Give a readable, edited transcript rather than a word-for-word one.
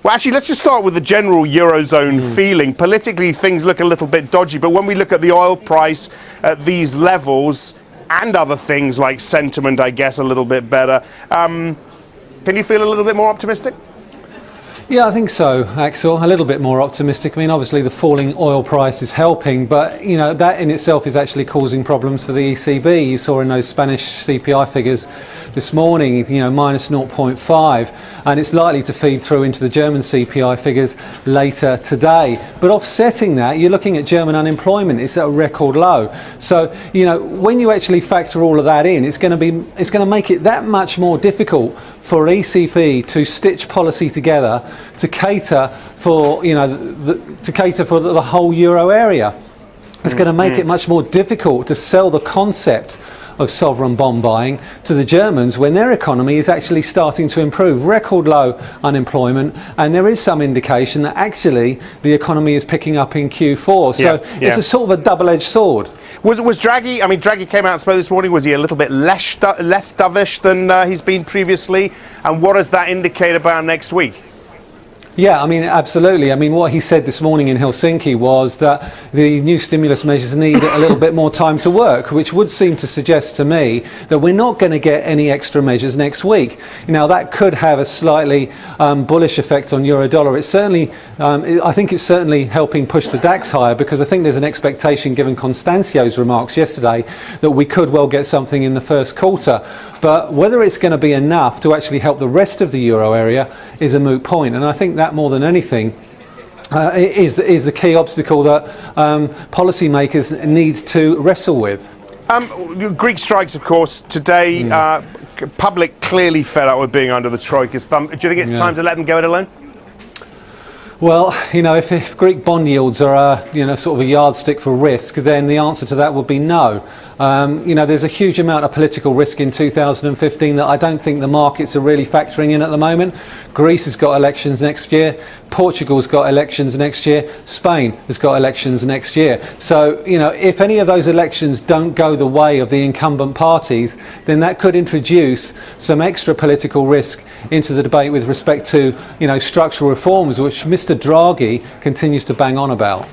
Well, actually, let's just start with the general Eurozone feeling. Politically, things look a little bit dodgy, but when we look at the oil price at these levels and other things like sentiment, I guess, a little bit better, can you feel a little bit more optimistic? Yeah, I think so, Axel. A little bit more optimistic. I mean, obviously the falling oil price is helping, but you know that in itself is actually causing problems for the ECB. You saw in those Spanish CPI figures this morning, you know, minus 0.5, and it's likely to feed through into the German CPI figures later today. But offsetting that, you're looking at German unemployment. It's at a record low. So you know, when you actually factor all of that in, it's going to make it that much more difficult for ECB to stitch policy together to cater for, you know, the whole euro area. It's going to make it much more difficult to sell the concept of sovereign bond buying to the Germans when their economy is actually starting to improve. Record low unemployment, and there is some indication that actually the economy is picking up in Q4. So it's a sort of a double-edged sword. Was Draghi, I mean, Draghi came out and spoke this morning, was he a little bit less dovish than he's been previously? And what does that indicate about next week? Yeah, I mean, absolutely. I mean, what he said this morning in Helsinki was that the new stimulus measures need a little bit more time to work, which would seem to suggest to me that we're not going to get any extra measures next week. Now, that could have a slightly bullish effect on euro-dollar. It's certainly, I think it's certainly helping push the DAX higher, because I think there's an expectation, given Constancio's remarks yesterday, that we could well get something in the first quarter. But whether it's going to be enough to actually help the rest of the euro area is a moot point. And I think that more than anything is the key obstacle that policymakers need to wrestle with. Greek strikes, of course, today. Public clearly fed up with being under the Troika's thumb. Do you think it's time to let them go it alone? Well, you know, if Greek bond yields are sort of a yardstick for risk, then the answer to that would be no. You know, there's a huge amount of political risk in 2015 that I don't think the markets are really factoring in at the moment. Greece has got elections next year. Portugal's got elections next year. Spain has got elections next year. So, you know, if any of those elections don't go the way of the incumbent parties, then that could introduce some extra political risk into the debate with respect to, you know, structural reforms, which Mr. Draghi continues to bang on about.